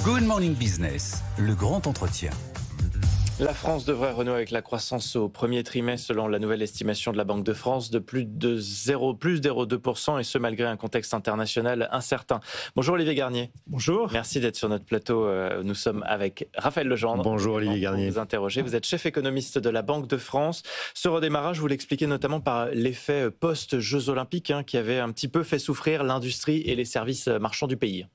Good Morning Business, le grand entretien. La France devrait renouer avec la croissance au premier trimestre selon la nouvelle estimation de la Banque de France de plus de 0,2% et ce malgré un contexte international incertain. Bonjour Olivier Garnier. Bonjour. Merci d'être sur notre plateau. Nous sommes avec Raphaël Legendre. Bonjour Olivier Garnier. Vous interrogez. Vous êtes chef économiste de la Banque de France. Ce redémarrage, vous l'expliquez notamment par l'effet post-Jeux Olympiques qui avait un petit peu fait souffrir l'industrie et les services marchands du pays.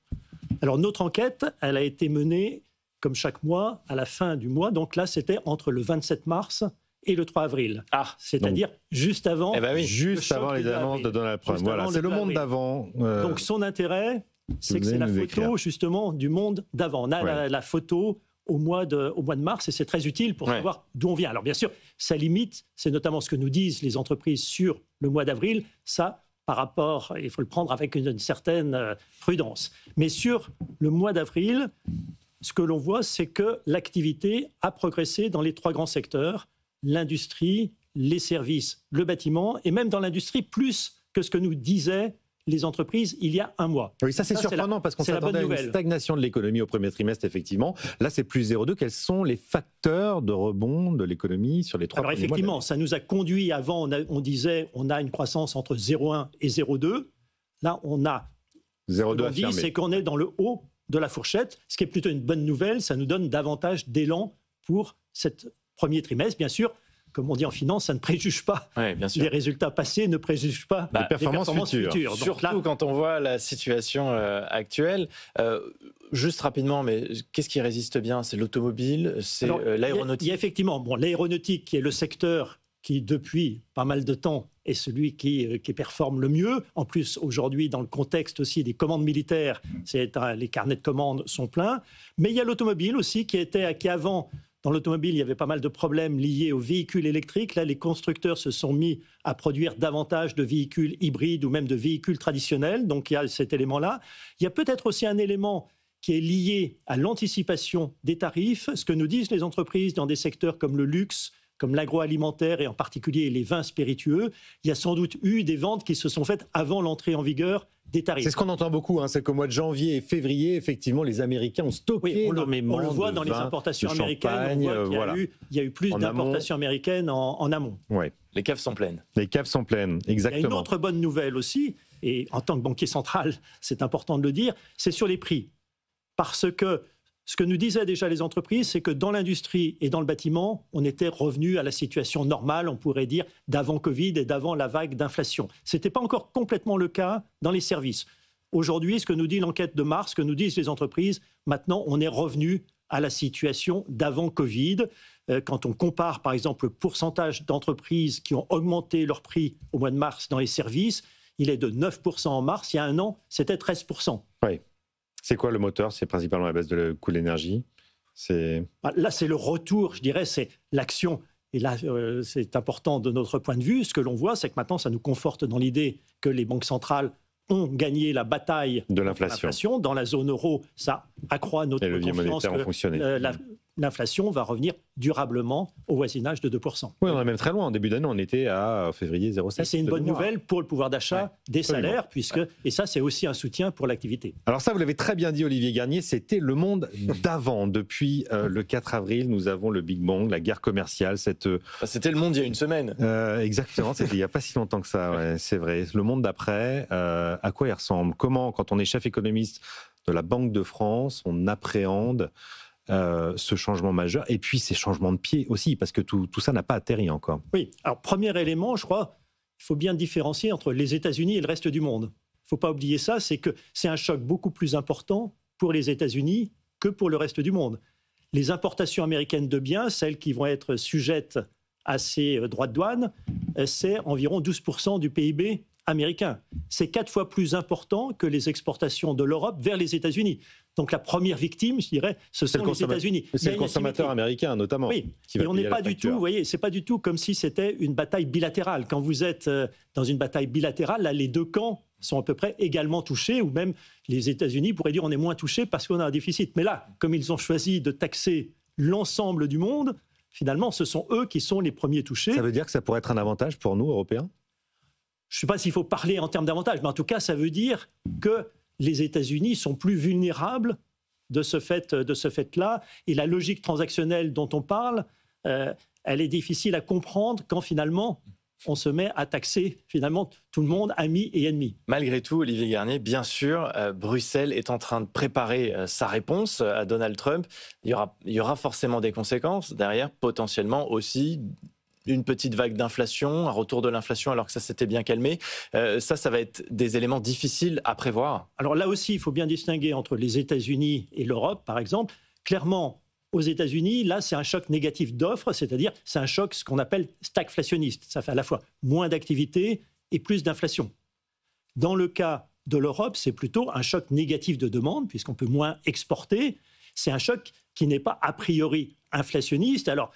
Alors notre enquête, elle a été menée comme chaque mois, à la fin du mois. Donc là, c'était entre le 27 mars et le 3 avril. C'est-à-dire juste avant, juste avant les annonces de Donald Trump. Voilà, c'est le monde d'avant. Donc son intérêt, c'est que c'est la photo justement du monde d'avant. On a la photo au mois de mars et c'est très utile pour savoir d'où on vient. Alors bien sûr, ça limite, c'est notamment ce que nous disent les entreprises sur le mois d'avril. Ça, par rapport, il faut le prendre avec une certaine prudence. Mais sur le mois d'avril, ce que l'on voit, c'est que l'activité a progressé dans les trois grands secteurs, l'industrie, les services, le bâtiment, et même dans l'industrie, plus que ce que nous disaient les entreprises il y a un mois. Oui, ça c'est surprenant parce qu'on s'attendait à une stagnation de l'économie au premier trimestre, effectivement. Là, c'est plus 0,2. Quels sont les facteurs de rebond de l'économie sur les trois premiers mois? Alors effectivement, ça nous a conduit, avant, on disait on a une croissance entre 0,1 et 0,2. Là, on a 0,2 affirmé. C'est qu'on est dans le haut de la fourchette, ce qui est plutôt une bonne nouvelle. Ça nous donne davantage d'élan pour ce premier trimestre. Bien sûr, comme on dit en finance, ça ne préjuge pas. Les résultats passés ne préjugent pas les performances futures. Surtout quand on voit la situation actuelle. Juste rapidement, mais qu'est-ce qui résiste bien? C'est l'automobile, c'est l'aéronautique. Il y a effectivement l'aéronautique qui est le secteur qui, depuis pas mal de temps, est celui qui performe le mieux. En plus, aujourd'hui, dans le contexte aussi des commandes militaires, les carnets de commandes sont pleins. Mais il y a l'automobile aussi, qui avant, dans l'automobile, il y avait pas mal de problèmes liés aux véhicules électriques. Là, les constructeurs se sont mis à produire davantage de véhicules hybrides ou même de véhicules traditionnels. Donc, il y a cet élément-là. Il y a peut-être aussi un élément qui est lié à l'anticipation des tarifs. Ce que nous disent les entreprises dans des secteurs comme le luxe, comme l'agroalimentaire et en particulier les vins spiritueux, il y a sans doute eu des ventes qui se sont faites avant l'entrée en vigueur des tarifs. C'est ce qu'on entend beaucoup, c'est qu'au mois de janvier et février, effectivement, les Américains ont stocké énormément de vin, on le voit dans les importations américaines, on voit qu'il y a eu plus d'importations américaines en amont. Les caves sont pleines. Les caves sont pleines, exactement. Il y a une autre bonne nouvelle aussi, et en tant que banquier central, c'est important de le dire, c'est sur les prix. Parce que ce que nous disaient déjà les entreprises, c'est que dans l'industrie et dans le bâtiment, on était revenu à la situation normale, on pourrait dire, d'avant Covid et d'avant la vague d'inflation. Ce n'était pas encore complètement le cas dans les services. Aujourd'hui, ce que nous dit l'enquête de mars, ce que nous disent les entreprises, maintenant, on est revenu à la situation d'avant Covid. Quand on compare, par exemple, le pourcentage d'entreprises qui ont augmenté leur prix au mois de mars dans les services, il est de 9% en mars. Il y a un an, c'était 13%. Oui. C'est quoi le moteur? C'est principalement la baisse de coût de l'énergie. Là, c'est le retour, je dirais, c'est l'action. Et là, c'est important de notre point de vue. Ce que l'on voit, c'est que maintenant, ça nous conforte dans l'idée que les banques centrales ont gagné la bataille de l'inflation. Dans la zone euro, ça accroît notre confiance que l'inflation va revenir durablement au voisinage de 2%. Oui, on est même très loin. En début d'année, on était à février 0,7. Et c'est une bonne nouvelle pour le pouvoir d'achat des salaires, et ça, c'est aussi un soutien pour l'activité. Alors ça, vous l'avez très bien dit, Olivier Garnier, c'était le monde d'avant. Depuis le 4 avril, nous avons le Big Bang, la guerre commerciale. C'était le monde il y a une semaine. Exactement, c'était il n'y a pas si longtemps que ça, c'est vrai. Le monde d'après, à quoi il ressemble? Comment, quand on est chef économiste de la Banque de France, on appréhende ce changement majeur, et puis ces changements de pied aussi, parce que tout ça n'a pas atterri encore. Oui, alors premier élément, je crois, il faut bien différencier entre les États-Unis et le reste du monde. Il ne faut pas oublier ça, c'est que c'est un choc beaucoup plus important pour les États-Unis que pour le reste du monde. Les importations américaines de biens, celles qui vont être sujettes à ces droits de douane, c'est environ 12% du PIB américain. C'est 4 fois plus important que les exportations de l'Europe vers les États-Unis. Donc la première victime, je dirais, ce sont les États-Unis. C'est le consommateur américain, notamment. Oui, et on n'est pas du tout, vous voyez, c'est pas du tout comme si c'était une bataille bilatérale. Quand vous êtes dans une bataille bilatérale, là, les deux camps sont à peu près également touchés, ou même les États-Unis pourraient dire on est moins touchés parce qu'on a un déficit. Mais là, comme ils ont choisi de taxer l'ensemble du monde, finalement, ce sont eux qui sont les premiers touchés. Ça veut dire que ça pourrait être un avantage pour nous, Européens? Je ne sais pas s'il faut parler en termes d'avantage, mais en tout cas, ça veut dire que les États-Unis sont plus vulnérables de ce fait-là. Et la logique transactionnelle dont on parle, elle est difficile à comprendre quand finalement on se met à taxer finalement tout le monde, amis et ennemis. Malgré tout, Olivier Garnier, bien sûr, Bruxelles est en train de préparer sa réponse à Donald Trump. Il y aura forcément des conséquences derrière, potentiellement aussi une petite vague d'inflation, un retour de l'inflation alors que ça s'était bien calmé. Ça va être des éléments difficiles à prévoir. Alors là aussi, il faut bien distinguer entre les États-Unis et l'Europe, par exemple. Clairement, aux États-Unis, là, c'est un choc négatif d'offres, c'est-à-dire c'est un choc, ce qu'on appelle stagflationniste. Ça fait à la fois moins d'activité et plus d'inflation. Dans le cas de l'Europe, c'est plutôt un choc négatif de demande, puisqu'on peut moins exporter. C'est un choc qui n'est pas a priori inflationniste. Alors,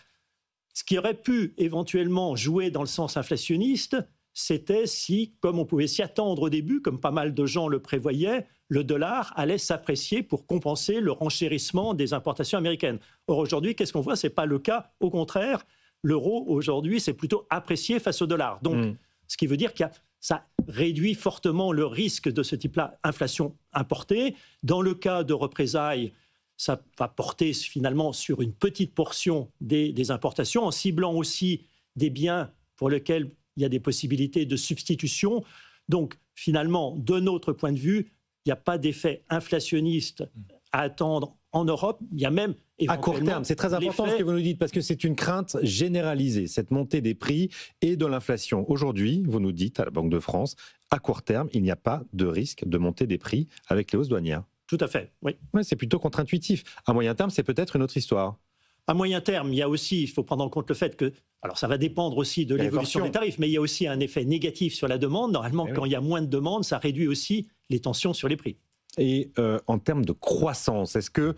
ce qui aurait pu éventuellement jouer dans le sens inflationniste, c'était si, comme on pouvait s'y attendre au début, comme pas mal de gens le prévoyaient, le dollar allait s'apprécier pour compenser le renchérissement des importations américaines. Or, aujourd'hui, qu'est-ce qu'on voit ? Ce n'est pas le cas. Au contraire, l'euro, aujourd'hui, c'est plutôt apprécié face au dollar. Donc, ce qui veut dire que ça réduit fortement le risque de ce type-là, inflation importée. Dans le cas de représailles, ça va porter finalement sur une petite portion des importations, en ciblant aussi des biens pour lesquels il y a des possibilités de substitution. Donc, finalement, de notre point de vue, il n'y a pas d'effet inflationniste à attendre en Europe. Il y a même à court terme. C'est très important ce que vous nous dites, parce que c'est une crainte généralisée, cette montée des prix et de l'inflation. Aujourd'hui, vous nous dites à la Banque de France, à court terme, il n'y a pas de risque de montée des prix avec les hausses douanières. Tout à fait, oui. Ouais, c'est plutôt contre-intuitif. À moyen terme, c'est peut-être une autre histoire. À moyen terme, il y a aussi, il faut prendre en compte le fait que, alors ça va dépendre aussi de l'évolution des tarifs, mais il y a aussi un effet négatif sur la demande. Normalement, quand il y a moins de demande, ça réduit aussi les tensions sur les prix. Et en termes de croissance, est-ce que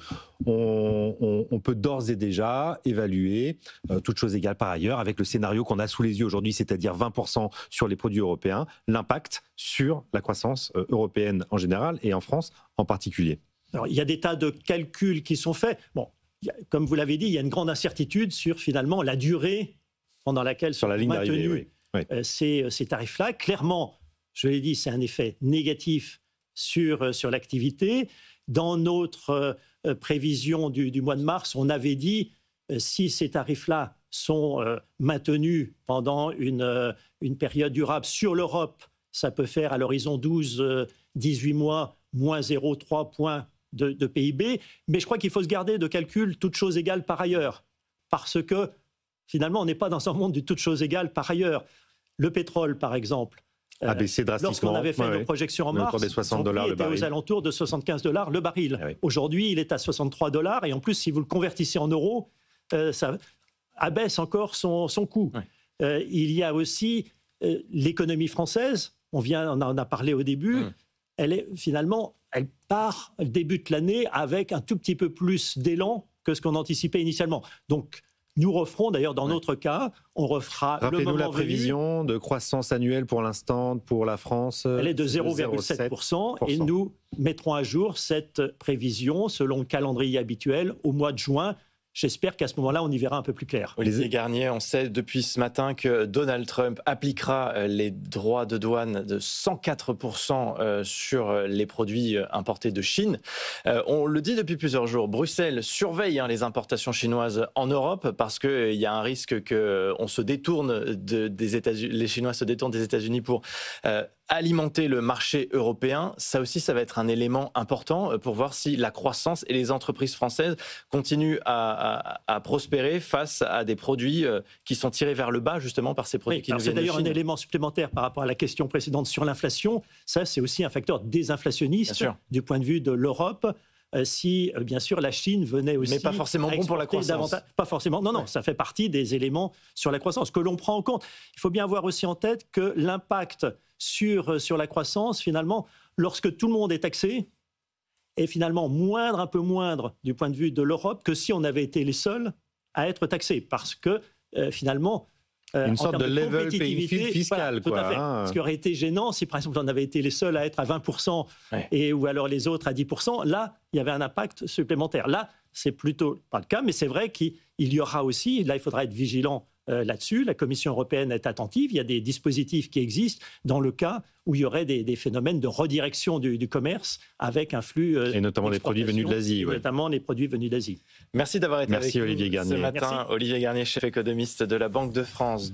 on peut d'ores et déjà évaluer, toutes choses égales par ailleurs, avec le scénario qu'on a sous les yeux aujourd'hui, c'est-à-dire 20% sur les produits européens, l'impact sur la croissance européenne en général et en France en particulier ? Alors, il y a des tas de calculs qui sont faits. Bon, comme vous l'avez dit, il y a une grande incertitude sur finalement la durée pendant laquelle sont maintenus ces tarifs-là. Clairement, je l'ai dit, c'est un effet négatif sur l'activité. Dans notre prévision du mois de mars, on avait dit si ces tarifs-là sont maintenus pendant une période durable sur l'Europe, ça peut faire à l'horizon 12-18 mois moins 0,3 points de PIB. Mais je crois qu'il faut se garder de calcul toutes choses égales par ailleurs. Parce que finalement, on n'est pas dans un monde de toutes choses égales par ailleurs. Le pétrole, par exemple, a baissé drastiquement. Lorsqu'on avait fait nos projections en mars, son prix était aux alentours de $75 le baril. Ah oui. Aujourd'hui, il est à $63 et en plus, si vous le convertissez en euros, ça abaisse encore son coût. Ouais. Il y a aussi l'économie française, on en a parlé au début, elle débute l'année avec un tout petit peu plus d'élan que ce qu'on anticipait initialement. Donc, nous referons, d'ailleurs, dans notre cas, on refera le moment venu. Rappelez-nous la prévision de croissance annuelle pour l'instant pour la France. Elle est de 0,7% et nous mettrons à jour cette prévision selon le calendrier habituel au mois de juin. J'espère qu'à ce moment-là, on y verra un peu plus clair. Olivier Garnier, on sait depuis ce matin que Donald Trump appliquera les droits de douane de 104% sur les produits importés de Chine. On le dit depuis plusieurs jours, Bruxelles surveille les importations chinoises en Europe parce qu'il y a un risque qu'on se détourne des États-Unis, les Chinois se détournent des États-Unis pour alimenter le marché européen. Ça aussi, ça va être un élément important pour voir si la croissance et les entreprises françaises continuent à prospérer face à des produits qui sont tirés vers le bas, justement, par ces produits qui nous viennent de Chine. C'est d'ailleurs un élément supplémentaire par rapport à la question précédente sur l'inflation. Ça, c'est aussi un facteur désinflationniste du point de vue de l'Europe. Si, bien sûr, la Chine venait aussi... Mais pas forcément bon pour la croissance. Pas forcément. Non, ça fait partie des éléments sur la croissance que l'on prend en compte. Il faut bien avoir aussi en tête que l'impact sur la croissance, finalement, lorsque tout le monde est taxé, est finalement un peu moindre du point de vue de l'Europe que si on avait été les seuls à être taxés. Parce que, finalement... une sorte de level playing field fiscal. Tout à fait. Ce qui aurait été gênant si, par exemple, on avait été les seuls à être à 20% ou alors les autres à 10%. Là, il y avait un impact supplémentaire. Là, c'est plutôt pas le cas, mais c'est vrai qu'il y aura aussi, là, il faudra être vigilant là-dessus. La Commission européenne est attentive. Il y a des dispositifs qui existent dans le cas où il y aurait des phénomènes de redirection du commerce avec un flux et notamment des produits venus de l'Asie. Notamment les produits venus d'Asie. Merci d'avoir été avec nous Olivier Garnier. ce matin. Olivier Garnier, chef économiste de la Banque de France.